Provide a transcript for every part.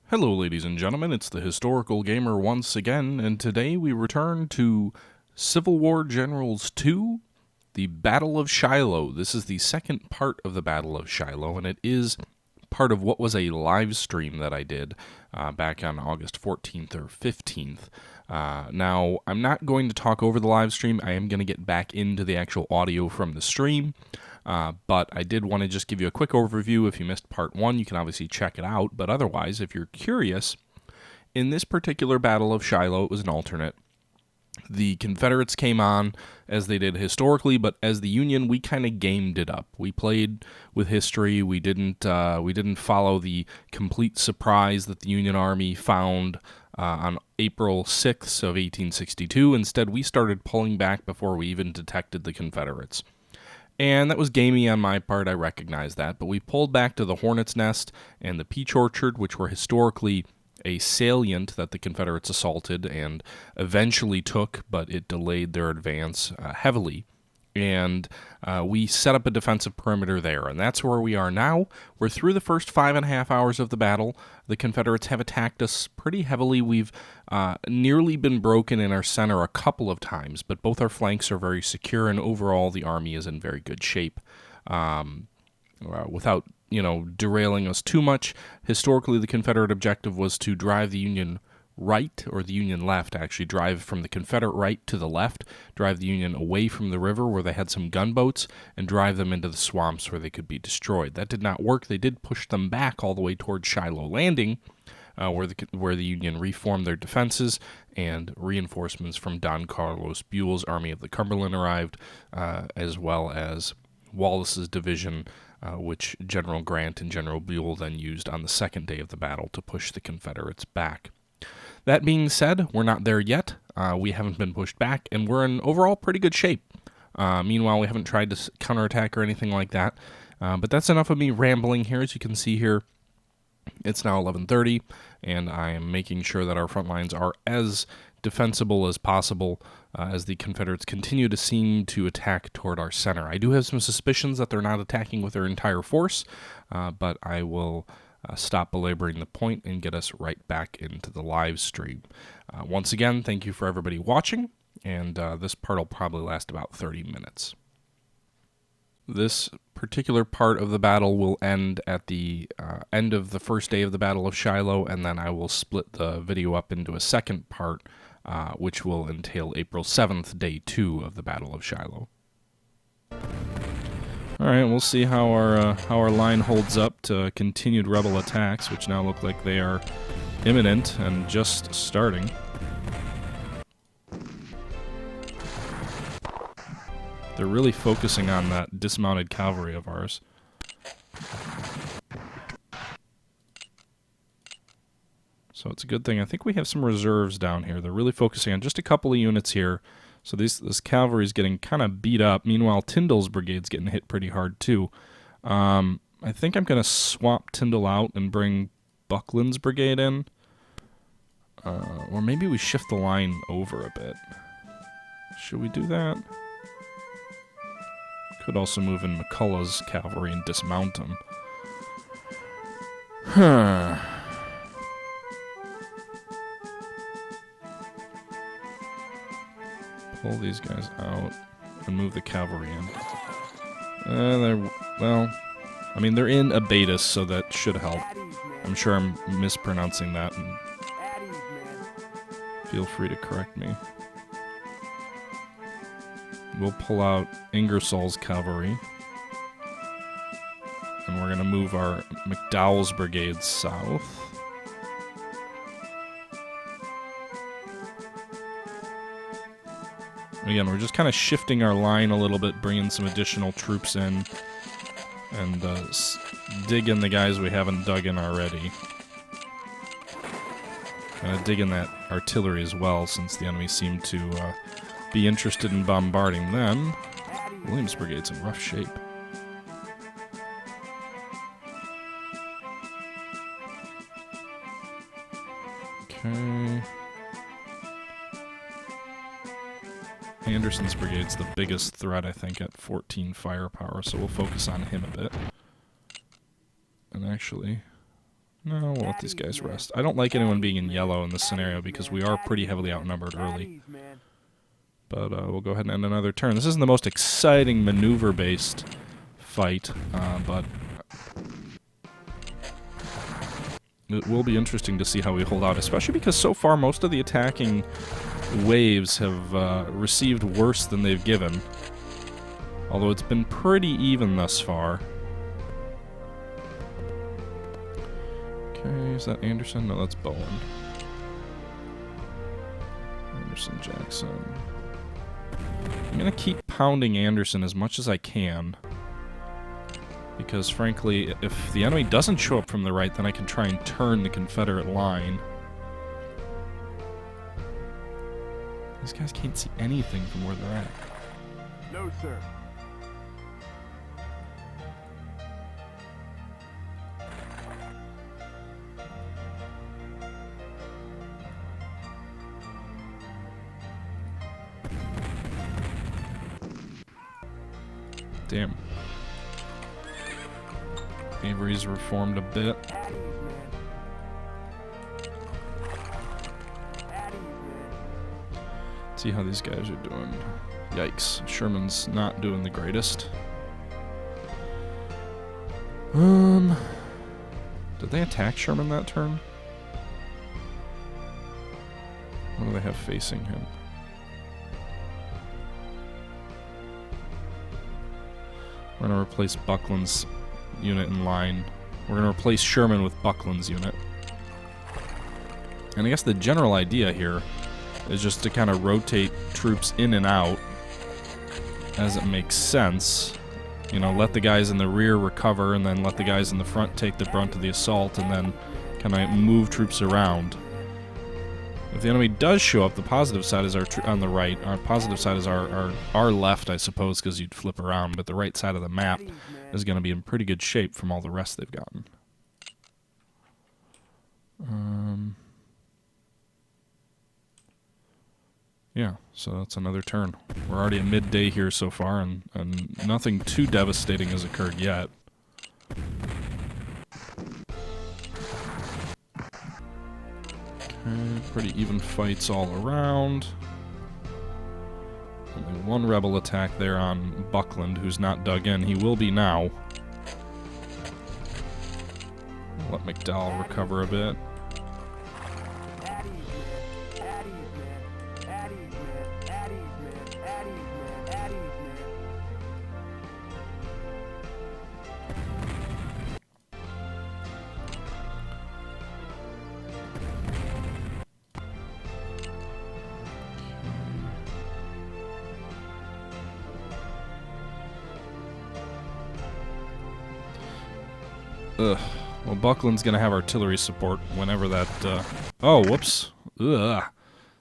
Hello ladies and gentlemen, it's the Historical Gamer once again, and today we return to Civil War Generals 2, the Battle of Shiloh. This is the second part of the Battle of Shiloh, and it is part of what was a live stream that I did back on August 14th or 15th. Now, I'm not going to talk over the live stream. I am going to get back into the actual audio from the stream. But I did want to just give you a quick overview. If you missed part 1, you can obviously check it out. But otherwise, if you're curious, in this particular Battle of Shiloh, it was an alternate. The Confederates came on as they did historically, but as the Union, we kind of gamed it up. We played with history. We didn't follow the complete surprise that the Union Army found on April 6th of 1862. Instead, we started pulling back before we even detected the Confederates. And that was gamey on my part, I recognize that, but we pulled back to the Hornet's Nest and the Peach Orchard, which were historically a salient that the Confederates assaulted and eventually took, but it delayed their advance heavily. And we set up a defensive perimeter there, and that's where we are now. We're through the first 5.5 hours of the battle. The Confederates have attacked us pretty heavily. We've nearly been broken in our center a couple of times, but both our flanks are very secure, and overall the army is in very good shape. Without, derailing us too much, historically the Confederate objective was to drive the Union right, or the Union left, actually, drive from the Confederate right to the left, drive the Union away from the river where they had some gunboats, and drive them into the swamps where they could be destroyed. That did not work. They did push them back all the way towards Shiloh Landing, where the Union reformed their defenses, and reinforcements from Don Carlos Buell's Army of the Cumberland arrived, as well as Wallace's division, which General Grant and General Buell then used on the second day of the battle to push the Confederates back. That being said, we're not there yet. We haven't been pushed back, and we're in overall pretty good shape. Meanwhile, we haven't tried to counterattack or anything like that. But that's enough of me rambling here. As you can see here, it's now 11:30, and I am making sure that our front lines are as defensible as possible as the Confederates continue to seem to attack toward our center. I do have some suspicions that they're not attacking with their entire force, but I will stop belaboring the point and get us right back into the live stream. Once again, thank you for everybody watching, and this part will probably last about 30 minutes. This particular part of the battle will end at the end of the first day of the Battle of Shiloh, and then I will split the video up into a second part, which will entail April 7th, day 2 of the Battle of Shiloh. All right, we'll see how our line holds up to continued rebel attacks, which now look like they are imminent and just starting. They're really focusing on that dismounted cavalry of ours. So it's a good thing. I think we have some reserves down here. They're really focusing on just a couple of units here. So this cavalry is getting kind of beat up. Meanwhile, Tyndall's brigade's getting hit pretty hard, too. I think I'm going to swap Tyndall out and bring Buckland's brigade in. Or maybe we shift the line over a bit. Should we do that? Could also move in McCullough's cavalry and dismount him. Pull these guys out and move the cavalry in. They're in Abatis, so that should help. I'm sure I'm mispronouncing that, and feel free to correct me. We'll pull out Ingersoll's cavalry, and we're going to move our McDowell's brigade south. Again, we're just kind of shifting our line a little bit, bringing some additional troops in, and dig in the guys we haven't dug in already. Kind of dig in that artillery as well, since the enemy seemed to be interested in bombarding them. Williams' brigade's in rough shape. Okay. Anderson's brigade's the biggest threat, I think, at 14 firepower, so we'll focus on him a bit. And actually, No, we'll let these guys rest. I don't like anyone being in yellow in this scenario because we are pretty heavily outnumbered early. But we'll go ahead and end another turn. This isn't the most exciting maneuver-based fight, but it will be interesting to see how we hold out, especially because so far most of the attacking waves have received worse than they've given. Although it's been pretty even thus far. Okay, is that Anderson? No, that's Bowen. Anderson, Jackson. I'm gonna keep pounding Anderson as much as I can. Because, frankly, if the enemy doesn't show up from the right, then I can try and turn the Confederate line. These guys can't see anything from where they're at. No, sir. Damn. Avery's reformed a bit. See how these guys are doing. Yikes. Sherman's not doing the greatest. Did they attack Sherman that turn? What do they have facing him? We're going to replace Buckland's unit in line. We're going to replace Sherman with Buckland's unit. And I guess the general idea here is just to kind of rotate troops in and out as it makes sense. You know, let the guys in the rear recover and then let the guys in the front take the brunt of the assault and then kind of move troops around. If the enemy does show up, the positive side is on the right. Our positive side is our left, I suppose, because you'd flip around. But the right side of the map is going to be in pretty good shape from all the rest they've gotten. Yeah, so that's another turn. We're already at midday here so far, and nothing too devastating has occurred yet. Pretty even fights all around. Only one rebel attack there on Buckland, who's not dug in. He will be now. Let McDowell recover a bit. Ugh. Well, Buckland's gonna have artillery support whenever that, Oh, whoops. Ugh.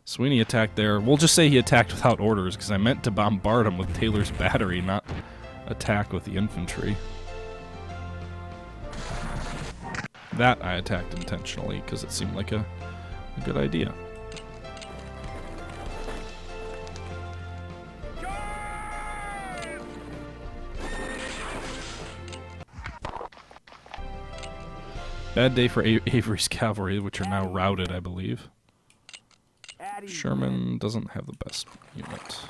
Sweeney attacked there. We'll just say he attacked without orders, because I meant to bombard him with Taylor's battery, not attack with the infantry. That I attacked intentionally, because it seemed like a good idea. Bad day for Avery's cavalry, which are now routed, I believe. Sherman doesn't have the best unit.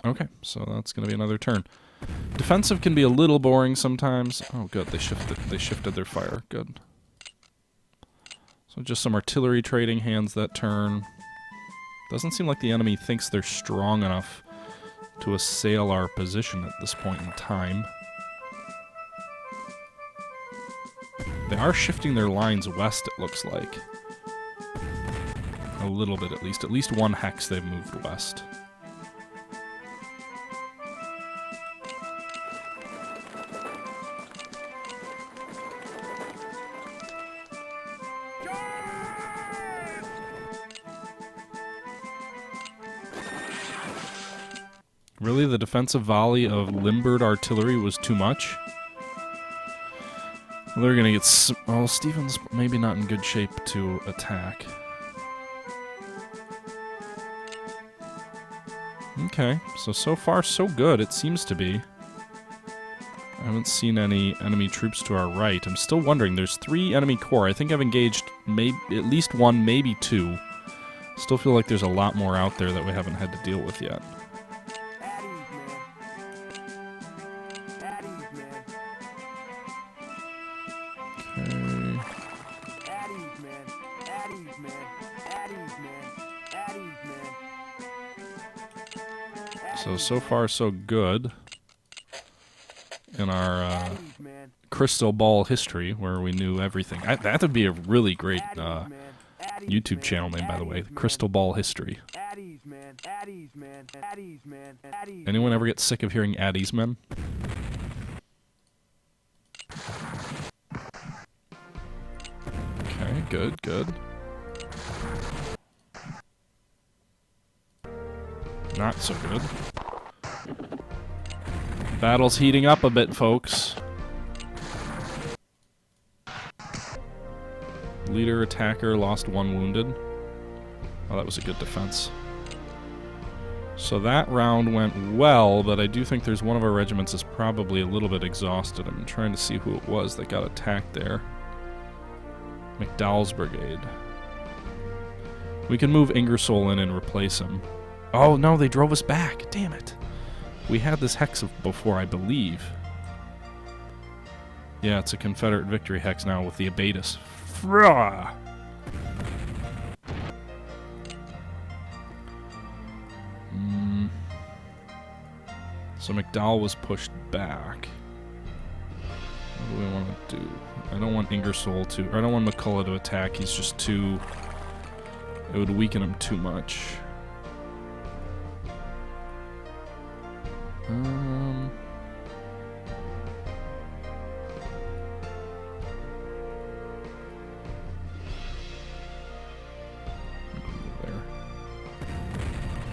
Okay, so that's going to be another turn. Defensive can be a little boring sometimes. Oh, good, they shifted their fire. Good. So just some artillery trading hands that turn. Doesn't seem like the enemy thinks they're strong enough to assail our position at this point in time. They are shifting their lines west, it looks like. A little bit, at least. At least one hex they've moved west. Really, the defensive volley of limbered artillery was too much? Well, they're gonna get... Well, Stevens maybe not in good shape to attack. Okay, so far so good, it seems to be. haven't seen any enemy troops to our right. I'm still wondering. There's 3 enemy corps. I think I've engaged at least 1, maybe 2. Still feel like there's a lot more out there that we haven't had to deal with yet. Okay. So far so good in our crystal ball history where we knew everything. That would be a really great YouTube channel name, by the way, Crystal Ball History. Anyone ever get sick of hearing Addies, men? Okay, good, good. Not so good. Battle's heating up a bit, folks. Leader, attacker, lost 1 wounded. Oh, that was a good defense. So that round went well, but I do think there's one of our regiments is probably a little bit exhausted. I'm trying to see who it was that got attacked there. McDowell's brigade. We can move Ingersoll in and replace him. Oh, no, they drove us back. Damn it. We had this hex before, I believe. Yeah, it's a Confederate victory hex now with the abatis. Frah! So McDowell was pushed back. What do we want to do? I don't want Ingersoll to... Or I don't want McCullough to attack. He's just too... It would weaken him too much.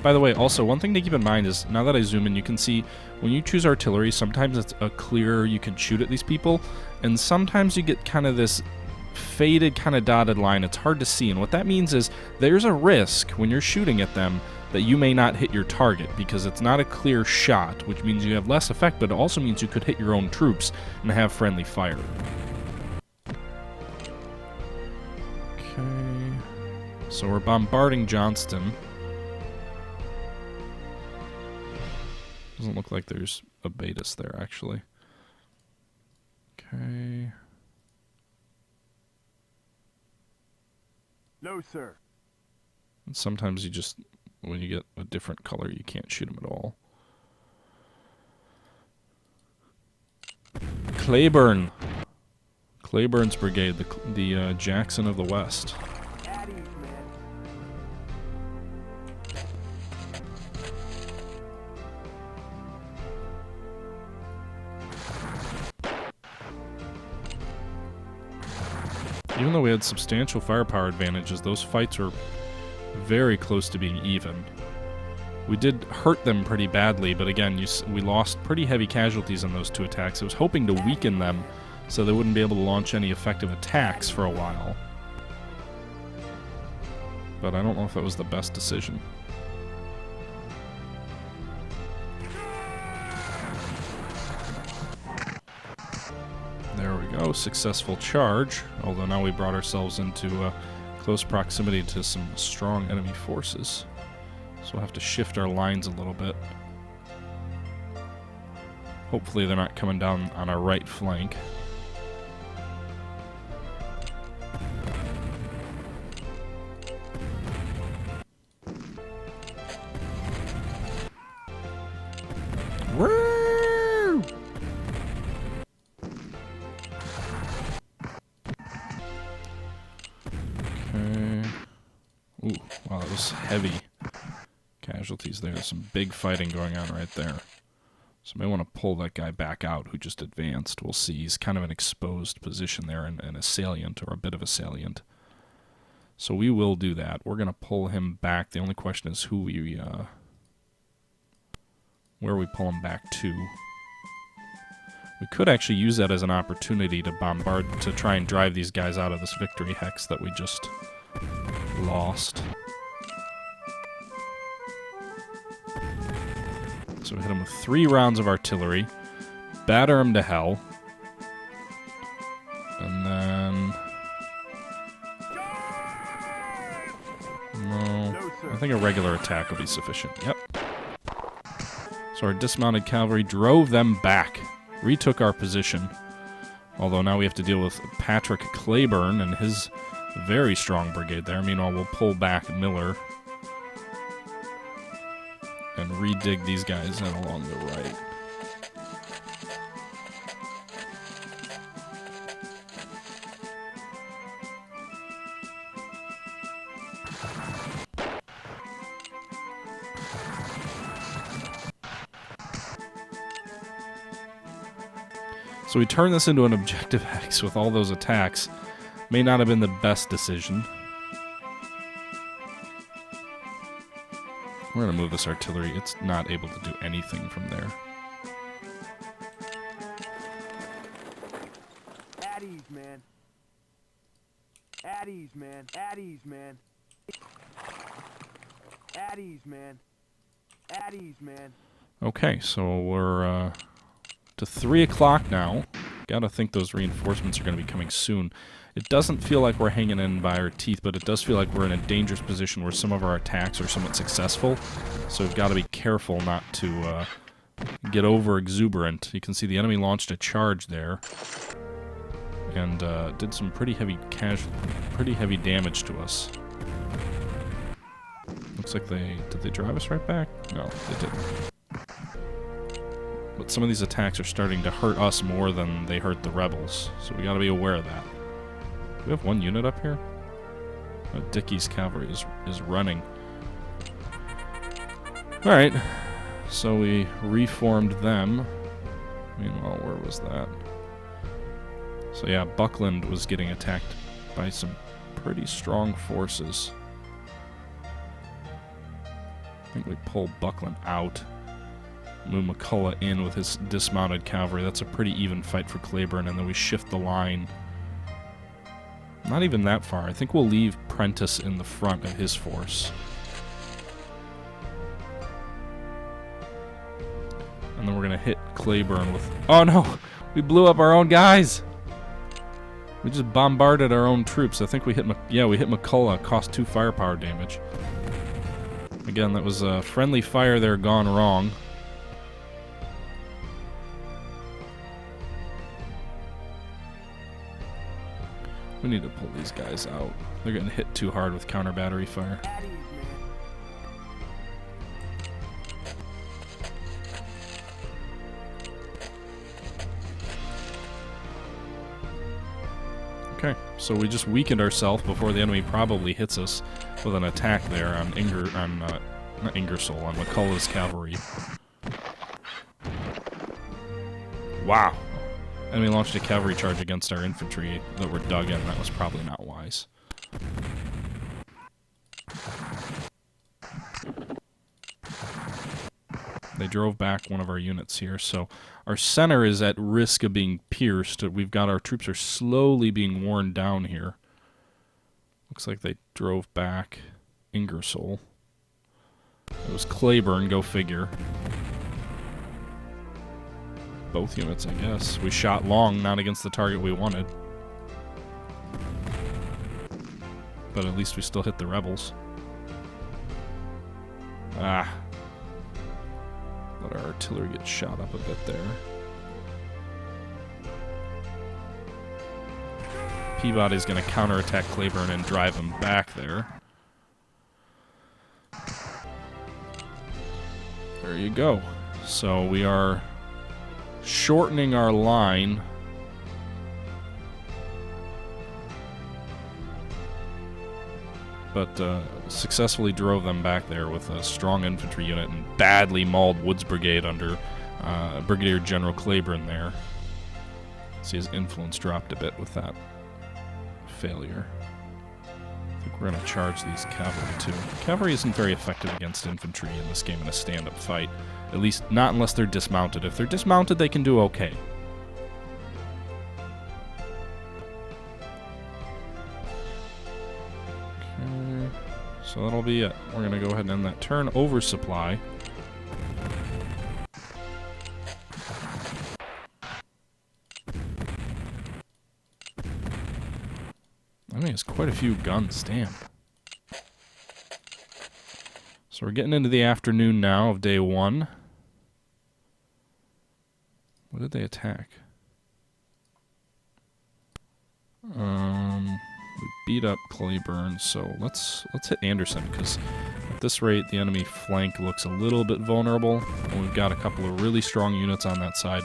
By the way, also, one thing to keep in mind is, now that I zoom in, you can see when you choose artillery, sometimes it's a clear, you can shoot at these people, and sometimes you get kind of this faded kind of dotted line. It's hard to see, and what that means is there's a risk when you're shooting at them that you may not hit your target because it's not a clear shot, which means you have less effect, but it also means you could hit your own troops and have friendly fire. Okay, so we're bombarding Johnston. Doesn't look like there's a Betis there, actually. Okay. No, sir. And sometimes you just, when you get a different color, you can't shoot them at all. Claiborne. Claiborne's brigade, the Jackson of the West. Even though we had substantial firepower advantages, those fights were very close to being even. We did hurt them pretty badly, but again, we lost pretty heavy casualties in those 2 attacks. I was hoping to weaken them so they wouldn't be able to launch any effective attacks for a while. But I don't know if that was the best decision. There we go, successful charge, although now we brought ourselves into close proximity to some strong enemy forces. So we'll have to shift our lines a little bit. Hopefully they're not coming down on our right flank. Woo! Okay. Ooh, wow, that was heavy casualties there. Some big fighting going on right there. So I may want to pull that guy back out who just advanced. We'll see. He's kind of an exposed position there and a salient, or a bit of a salient. So we will do that. We're going to pull him back. The only question is who we, where we pull him back to. We could actually use that as an opportunity to bombard, to try and drive these guys out of this victory hex that we just lost. So we hit him with 3 rounds of artillery. batter him to hell. And then... No, I think a regular attack will be sufficient. Yep. So our dismounted cavalry drove them back, retook our position. Although now we have to deal with Patrick Claiborne and his very strong brigade there. Meanwhile, we'll pull back Miller and redig these guys in along the right. So we turn this into an Objective X with all those attacks. May not have been the best decision. We're going to move this artillery. It's not able to do anything from there. At ease, man. At ease, man. At ease, man. At ease, man. At ease, man. Okay, so we're to 3 o'clock now. Gotta think those reinforcements are going to be coming soon. It doesn't feel like we're hanging in by our teeth, but it does feel like we're in a dangerous position where some of our attacks are somewhat successful. So we've got to be careful not to get over exuberant. You can see the enemy launched a charge there and did some pretty heavy damage to us. Looks like did they drive us right back? No, they didn't. But some of these attacks are starting to hurt us more than they hurt the rebels, so we gotta be aware of that. Do we have one unit up here? Dickey's cavalry is running. Alright, so we reformed them. Meanwhile, where was that? So yeah, Buckland was getting attacked by some pretty strong forces. I think we pulled Buckland out. Move McCullough in with his dismounted cavalry. That's a pretty even fight for Claiborne, and then we shift the line. Not even that far. I think we'll leave Prentice in the front of his force. And then we're going to hit Claiborne with... Oh no! We blew up our own guys! We just bombarded our own troops. I think we hit... we hit McCullough. Cost 2 firepower damage. Again, that was a friendly fire there gone wrong. We need to pull these guys out. They're getting hit too hard with counter battery fire. Okay, so we just weakened ourselves before the enemy probably hits us with an attack there on not Ingersoll, on McCullough's cavalry. Wow. Enemy launched a cavalry charge against our infantry that were dug in. That was probably not wise. They drove back one of our units here, so our center is at risk of being pierced. We've got our troops are slowly being worn down here. Looks like they drove back Ingersoll. It was Claiborne, go figure. Both units, I guess. We shot long, not against the target we wanted. But at least we still hit the rebels. Ah. Let our artillery get shot up a bit there. Peabody's going to counterattack Claiborne and drive him back there. There you go. So we are shortening our line. But successfully drove them back there with a strong infantry unit and badly mauled Woods Brigade under Brigadier General Claiborne there. See, his influence dropped a bit with that failure. I think we're going to charge these cavalry too. Cavalry isn't very effective against infantry in this game in a stand-up fight. At least not unless they're dismounted. If they're dismounted, they can do okay. Okay, so that'll be it. We're going to go ahead and end that turn. Oversupply. I mean, it's quite a few guns, damn. So we're getting into the afternoon now of day 1. What did they attack? We beat up Cleburne, so let's hit Anderson, because at this rate the enemy flank looks a little bit vulnerable, and we've got a couple of really strong units on that side,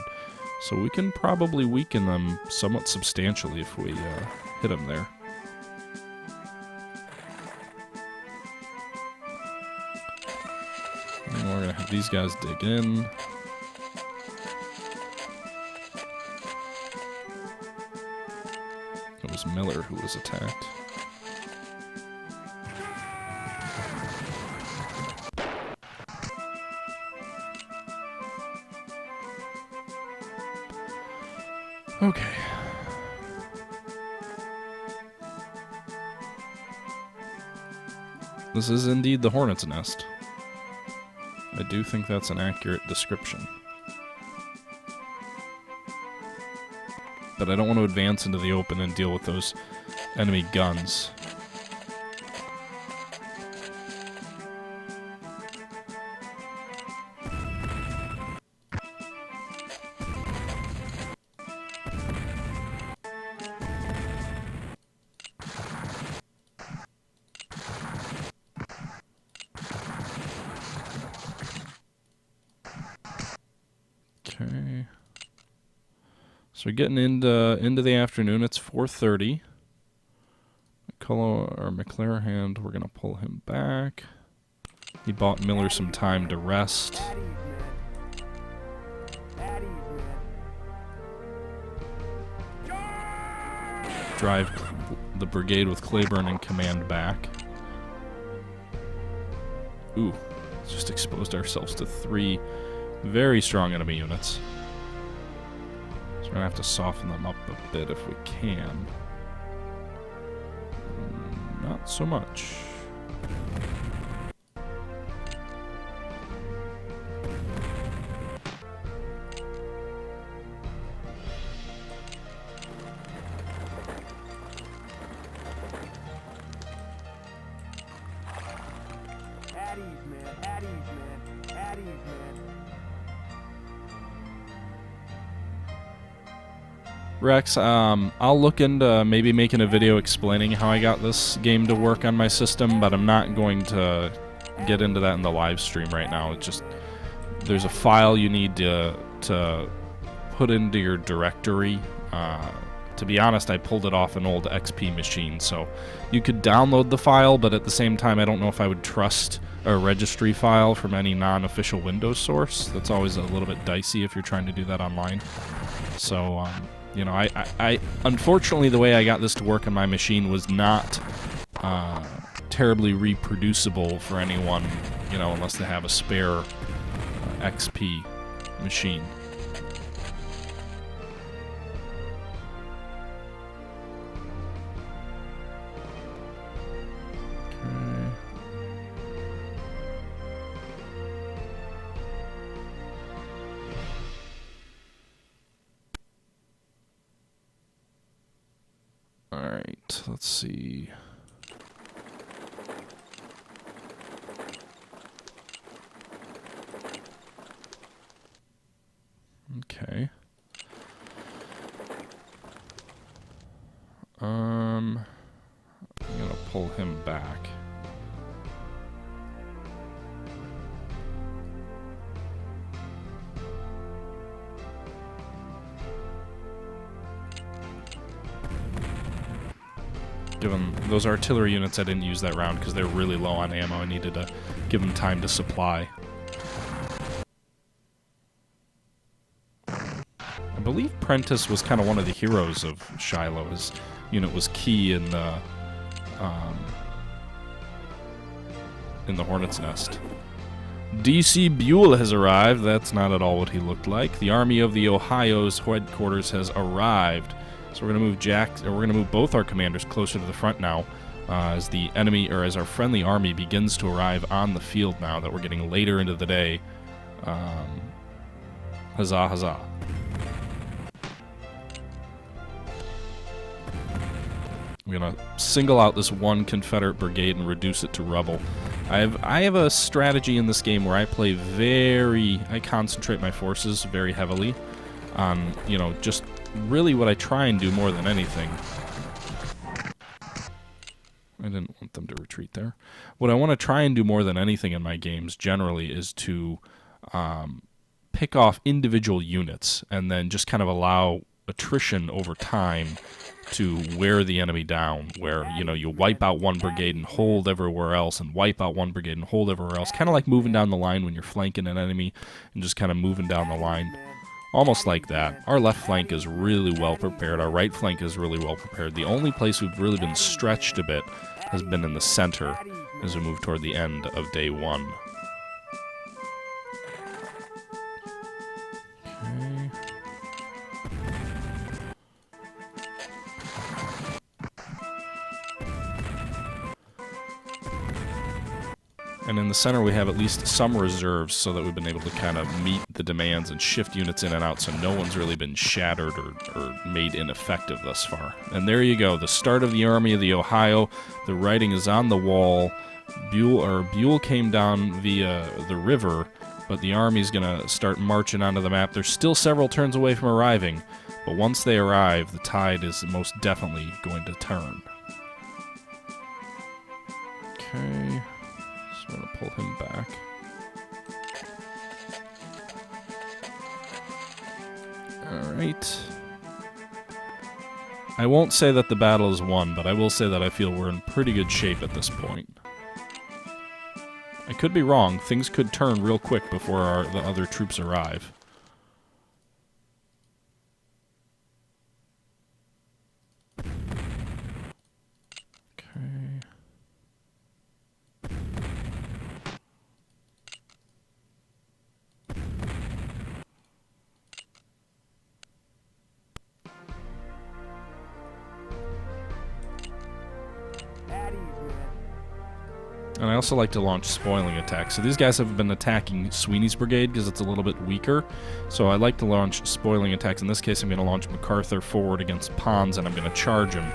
so we can probably weaken them somewhat substantially if we hit them there. And we're gonna have these guys dig in. It was Miller who was attacked. Okay. This is indeed the Hornet's Nest. I do think that's an accurate description. But I don't want to advance into the open and deal with those enemy guns. Okay. So we're getting into the afternoon. It's 4:30. McClarahan, we're gonna pull him back. He bought Miller some time to rest. Drive the brigade with Cleburne in command back. Ooh, just exposed ourselves to 3 very strong enemy units. So we're gonna have to soften them up a bit if we can. Not so much. Rex, I'll look into maybe making a video explaining how I got this game to work on my system, but I'm not going to get into that in the live stream right now. It's just, there's a file you need to put into your directory. To be honest, I pulled it off an old XP machine, so you could download the file, but at the same time, I don't know if I would trust a registry file from any non-official Windows source. That's always a little bit dicey if you're trying to do that online. So, you know, I unfortunately, the way I got this to work on my machine was not terribly reproducible for anyone, you know, unless they have a spare XP machine. Alright, let's see. Okay. I'm gonna pull him back. Given those artillery units, I didn't use that round because they're really low on ammo. I needed to give them time to supply. I believe Prentice was kind of one of the heroes of Shiloh. His unit was key in the Hornet's Nest. D.C. Buell has arrived. That's not at all what he looked like. The Army of the Ohio's headquarters has arrived. So we're gonna move both our commanders closer to the front now, as the enemy, or as our friendly army begins to arrive on the field now that we're getting later into the day. Huzzah, huzzah. I'm going to single out this one Confederate brigade and reduce it to rubble. I have a strategy in this game where I concentrate my forces very heavily on, you know, just really what I try and do more than anything. I didn't want them to retreat there. What I want to try and do more than anything in my games generally is to pick off individual units and then just kind of allow attrition over time to wear the enemy down, where, you know, you wipe out one brigade and hold everywhere else, and wipe out one brigade and hold everywhere else, kind of like moving down the line when you're flanking an enemy and just kind of moving down the line. Almost like that. Our left flank is really well prepared. Our right flank is really well prepared. The only place we've really been stretched a bit has been in the center as we move toward the end of day one. Okay. And in the center we have at least some reserves so that we've been able to kind of meet the demands and shift units in and out, so no one's really been shattered or made ineffective thus far. And there you go, the start of the Army of the Ohio. The writing is on the wall. Buell came down via the river, but the Army's going to start marching onto the map. They're still several turns away from arriving, but once they arrive, the tide is most definitely going to turn. Okay. I'm going to pull him back. Alright. I won't say that the battle is won, but I will say that I feel we're in pretty good shape at this point. I could be wrong. Things could turn real quick before the other troops arrive. And I also like to launch spoiling attacks. So these guys have been attacking Sweeney's brigade because it's a little bit weaker. So I like to launch spoiling attacks. In this case, I'm going to launch MacArthur forward against Pons, and I'm going to charge him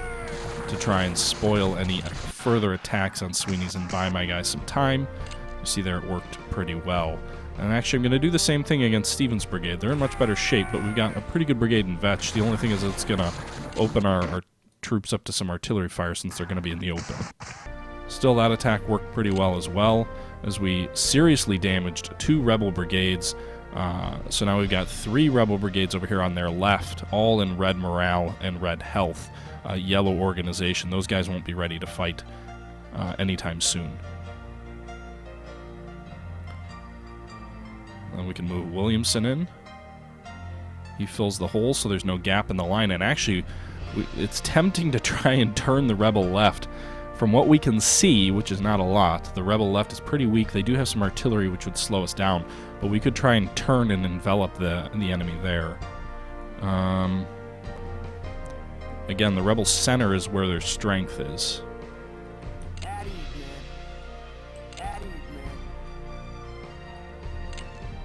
to try and spoil any further attacks on Sweeney's and buy my guys some time. You see there it worked pretty well. And actually, I'm going to do the same thing against Stevens' brigade. They're in much better shape, but we've got a pretty good brigade in Vetch. The only thing is it's going to open our troops up to some artillery fire since they're going to be in the open. Still, that attack worked pretty well as we seriously damaged 2 rebel brigades. So now we've got 3 rebel brigades over here on their left, all in red morale and red health. Yellow organization. Those guys won't be ready to fight anytime soon. Then we can move Williamson in. He fills the hole so there's no gap in the line. And actually, it's tempting to try and turn the rebel left. From what we can see, which is not a lot, the rebel left is pretty weak. They do have some artillery which would slow us down, but we could try and turn and envelop the enemy there. Again, the rebel center is where their strength is.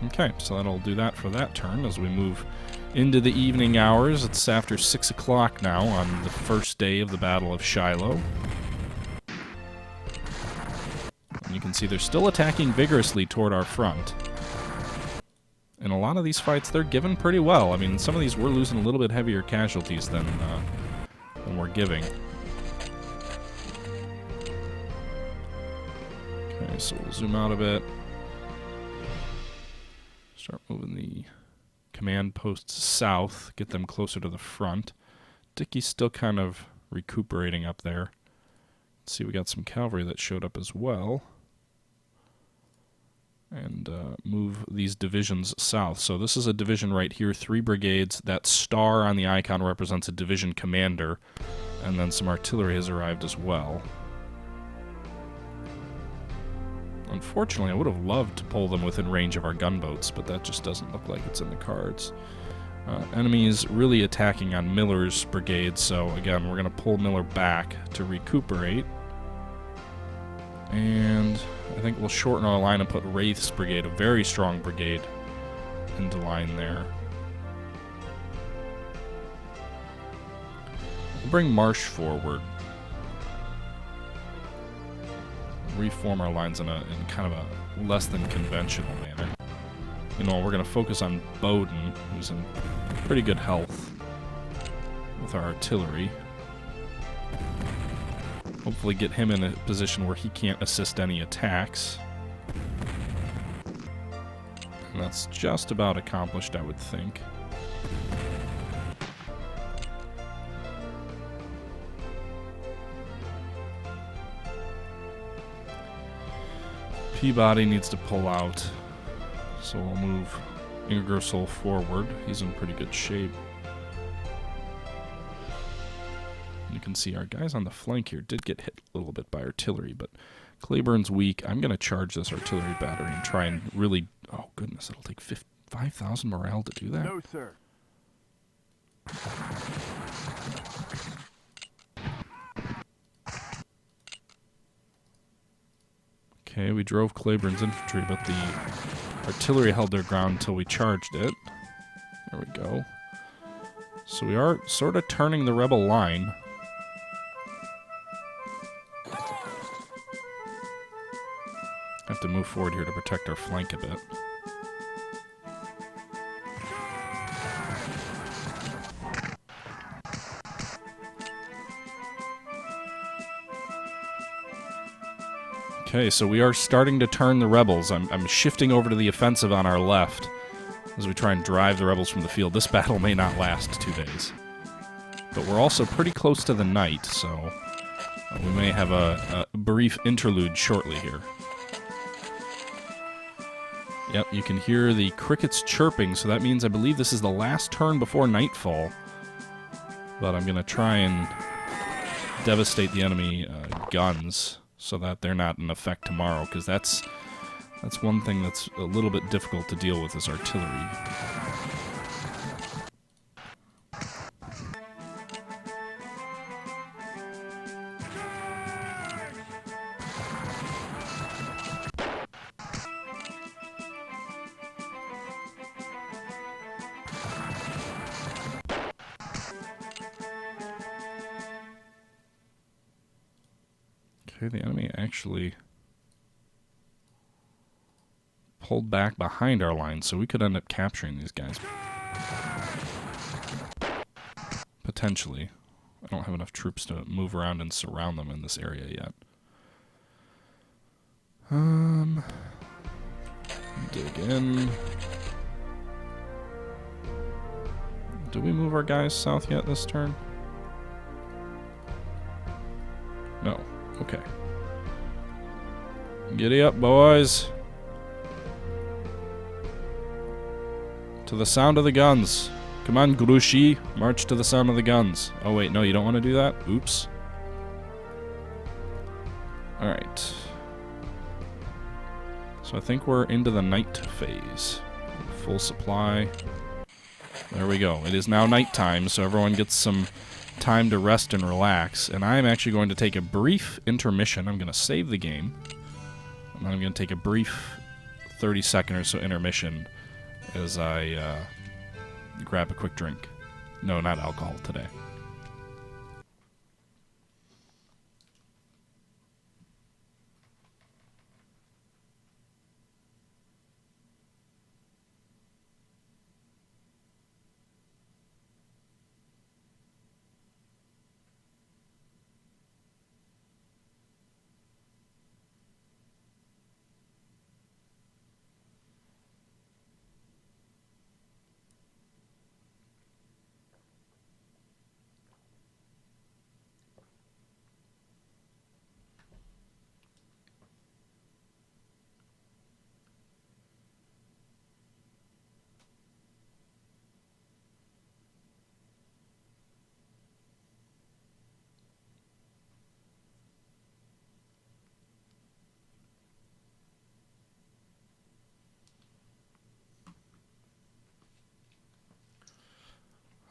Okay, so that'll do that for that turn as we move into the evening hours. It's after 6 o'clock now on the first day of the Battle of Shiloh. And you can see they're still attacking vigorously toward our front. In a lot of these fights, they're given pretty well. I mean, some of these we're losing a little bit heavier casualties than we're giving. Okay, so we'll zoom out a bit. Start moving the command posts south, get them closer to the front. Dickey's still kind of recuperating up there. Let's see, we got some cavalry that showed up as well. And move these divisions south. So this is a division right here, 3 brigades. That star on the icon represents a division commander. And then some artillery has arrived as well. Unfortunately, I would have loved to pull them within range of our gunboats, but that just doesn't look like it's in the cards. Enemies really attacking on Miller's brigade, so again, we're going to pull Miller back to recuperate. And I think we'll shorten our line and put Wraith's brigade, a very strong brigade, into line there. We'll bring Marsh forward. reform our lines in kind of a less than conventional manner. You know, we're going to focus on Bowden, who's in pretty good health with our artillery. Hopefully get him in a position where he can't assist any attacks. And that's just about accomplished, I would think. Peabody needs to pull out, so we'll move Ingersoll forward. He's in pretty good shape. You can see our guys on the flank here did get hit a little bit by artillery, but Claiborne's weak. I'm going to charge this artillery battery and try and really... Oh, goodness, it'll take 5,000 morale to do that? No, sir. Okay, we drove Claiborne's infantry, but the artillery held their ground until we charged it. There we go. So we are sort of turning the rebel line. Have to move forward here to protect our flank a bit. Okay, so we are starting to turn the rebels. I'm shifting over to the offensive on our left as we try and drive the rebels from the field. This battle may not last 2 days. But we're also pretty close to the night, so we may have a brief interlude shortly here. Yep, you can hear the crickets chirping, so that means I believe this is the last turn before nightfall. But I'm going to try and devastate the enemy guns so that they're not in effect tomorrow, because that's one thing that's a little bit difficult to deal with is artillery. Okay, the enemy actually pulled back behind our lines, so we could end up capturing these guys. Potentially. I don't have enough troops to move around and surround them in this area yet. Dig in. Did we move our guys south yet this turn? No. Okay. Giddy up, boys. To the sound of the guns. Come on, Grouchy. March to the sound of the guns. Oh, wait, no, you don't want to do that? Oops. Alright. So I think we're into the night phase. Full supply. There we go. It is now nighttime, so everyone gets some time to rest and relax. And I'm actually going to take a brief intermission. I'm going to save the game. And then I'm going to take a brief 30-second or so intermission as I grab a quick drink. No, not alcohol today.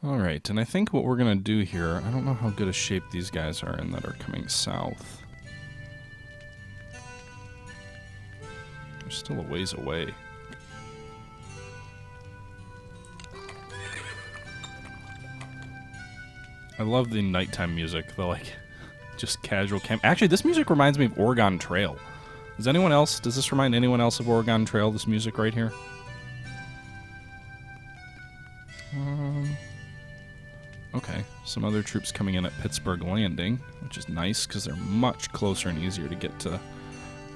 Alright, and I think what we're going to do here, I don't know how good a shape these guys are in that are coming south. They're still a ways away. I love the nighttime music, the like, just casual camp. Actually, this music reminds me of Oregon Trail. Does anyone else, does this remind anyone else of Oregon Trail, this music right here? Okay, some other troops coming in at Pittsburgh Landing, which is nice because they're much closer and easier to get to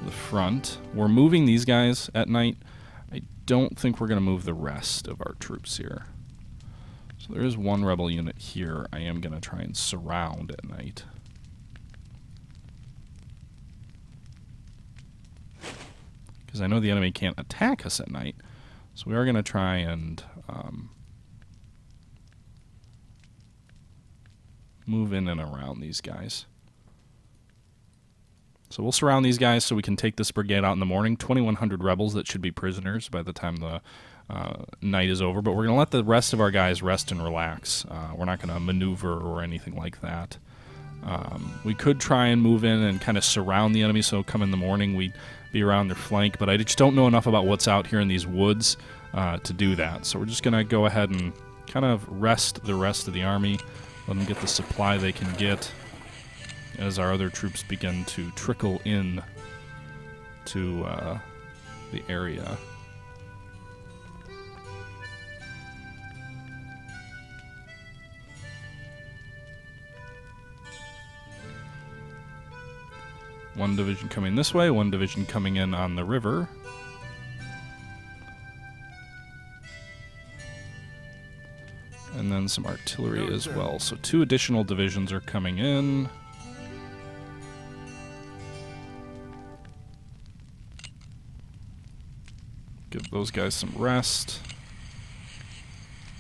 the front. We're moving these guys at night. I don't think we're going to move the rest of our troops here. So there is one rebel unit here I am going to try and surround at night. Because I know the enemy can't attack us at night. So we are going to try and move in and around these guys. So we'll surround these guys so we can take this brigade out in the morning. 2,100 rebels that should be prisoners by the time the night is over. But we're going to let the rest of our guys rest and relax. We're not going to maneuver or anything like that. We could try and move in and kind of surround the enemy, so come in the morning we'd be around their flank, but I just don't know enough about what's out here in these woods to do that. So we're just going to go ahead and kind of rest the rest of the army, let them get the supply they can get as our other troops begin to trickle in to the area. One division coming this way, one division coming in on the river. And then some artillery as well. So 2 additional divisions are coming in. Give those guys some rest.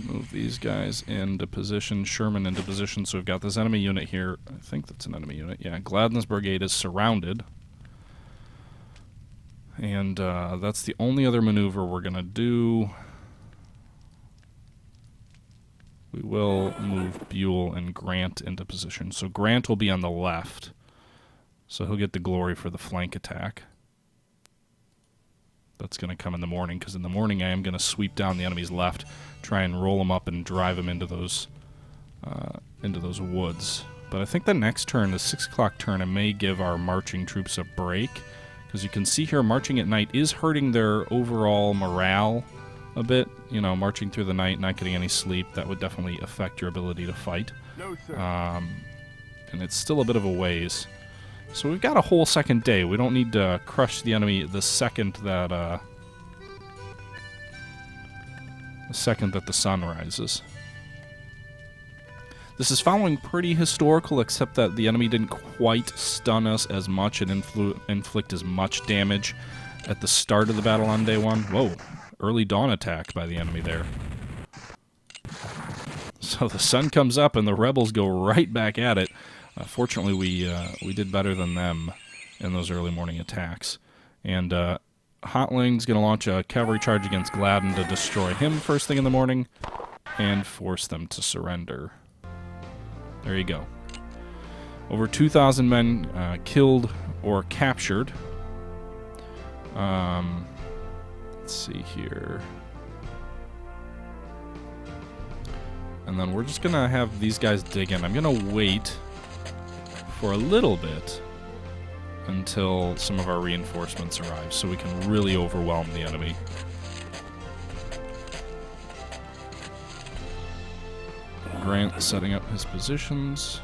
Move these guys into position, Sherman into position. So we've got this enemy unit here. I think that's an enemy unit. Yeah, Gladden's brigade is surrounded. And that's the only other maneuver we're going to do. We will move Buell and Grant into position. So Grant will be on the left. So he'll get the glory for the flank attack. That's going to come in the morning, because in the morning I am going to sweep down the enemy's left, try and roll them up and drive them into those woods. But I think the next turn, the 6 o'clock turn, I may give our marching troops a break, because you can see here marching at night is hurting their overall morale a bit. You know, marching through the night, not getting any sleep, that would definitely affect your ability to fight. No, sir. And it's still a bit of a ways. So we've got a whole second day. We don't need to crush the enemy the second that the sun rises. This is following pretty historical, except that the enemy didn't quite stun us as much and inflict as much damage at the start of the battle on day 1. Whoa, early dawn attack by the enemy there. So the sun comes up and the rebels go right back at it. Fortunately, we did better than them in those early morning attacks. And Hotling's going to launch a cavalry charge against Gladden to destroy him first thing in the morning and force them to surrender. There you go. Over 2,000 men killed or captured. Let's see here. And then we're just going to have these guys dig in. I'm going to wait for a little bit until some of our reinforcements arrive so we can really overwhelm the enemy. Grant setting up his positions.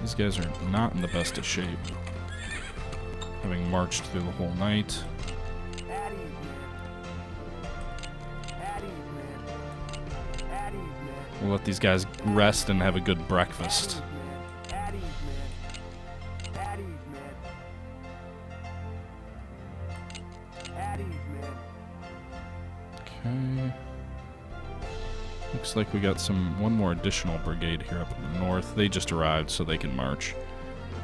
These guys are not in the best of shape, having marched through the whole night. We'll let these guys rest and have a good breakfast. Okay. Looks like we got one more additional brigade here up in the north. They just arrived, so they can march.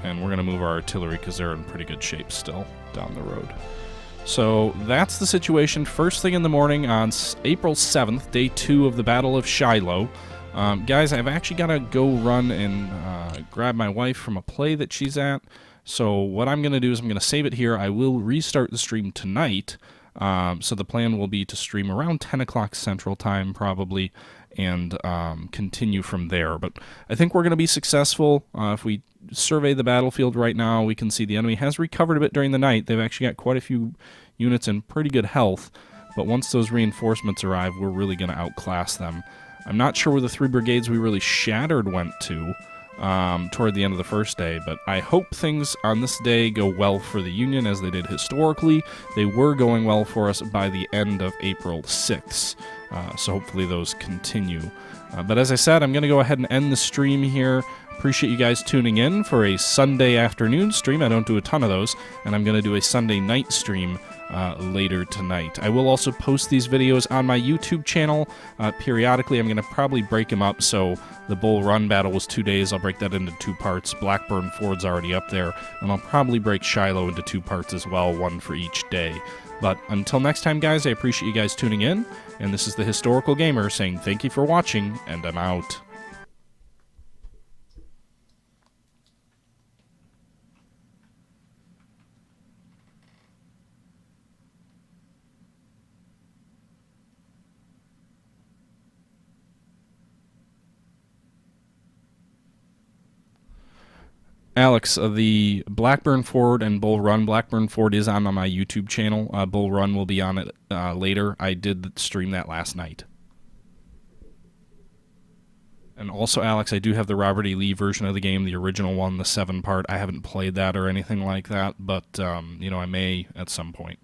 And we're going to move our artillery because they're in pretty good shape still down the road. So that's the situation. First thing in the morning on April 7th, day 2 of the Battle of Shiloh. Guys, I've actually got to go run and grab my wife from a play that she's at. So what I'm going to do is I'm going to save it here. I will restart the stream tonight. So the plan will be to stream around 10 o'clock Central Time probably, and continue from there. But I think we're going to be successful. If we survey the battlefield right now, we can see the enemy has recovered a bit during the night. They've actually got quite a few units in pretty good health, but once those reinforcements arrive, we're really going to outclass them. I'm not sure where the 3 brigades we really shattered went to toward the end of the first day, but I hope things on this day go well for the Union as they did historically. They were going well for us by the end of April 6th, so hopefully those continue. But as I said, I'm going to go ahead and end the stream here. Appreciate you guys tuning in for a Sunday afternoon stream. I don't do a ton of those, and I'm going to do a Sunday night stream later tonight. I will also post these videos on my YouTube channel periodically. I'm going to probably break them up, so the Bull Run battle was 2 days. I'll break that into 2 parts. Blackburn Ford's already up there, and I'll probably break Shiloh into 2 parts as well, 1 for each day. But until next time, guys, I appreciate you guys tuning in, and this is the Historical Gamer saying thank you for watching, and I'm out. Alex, the Blackburn Ford and Bull Run. Blackburn Ford is on my YouTube channel. Bull Run will be on it later. I did stream that last night. And also, Alex, I do have the Robert E. Lee version of the game, the original one, the 7-part. I haven't played that or anything like that, but, you know, I may at some point.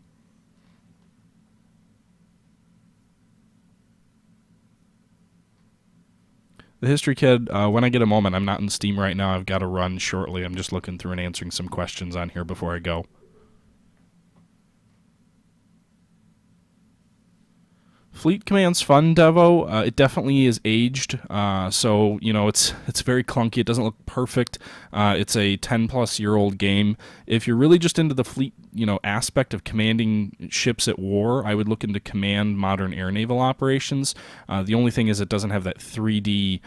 The History Kid, when I get a moment, I'm not in Steam right now. I've got to run shortly. I'm just looking through and answering some questions on here before I go. Fleet Command's fun, Devo. It definitely is aged, so you know it's very clunky. It doesn't look perfect. It's a 10-plus-year-old game. If you're really just into the fleet, aspect of commanding ships at war, I would look into Command Modern Air Naval Operations. The only thing is it doesn't have that 3D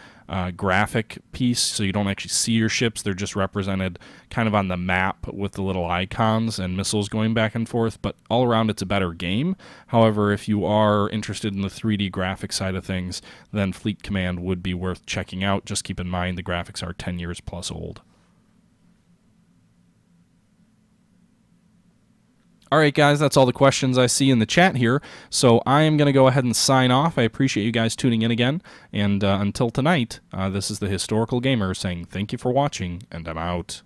graphic piece, so you don't actually see your ships. They're just represented kind of on the map with the little icons and missiles going back and forth, but all around it's a better game. However, if you are interested in the 3D graphic side of things, then Fleet Command would be worth checking out. Just keep in mind the graphics are 10 years plus old. All right, guys, that's all the questions I see in the chat here, so I am going to go ahead and sign off. I appreciate you guys tuning in again, and until tonight, this is the Historical Gamer saying thank you for watching, and I'm out.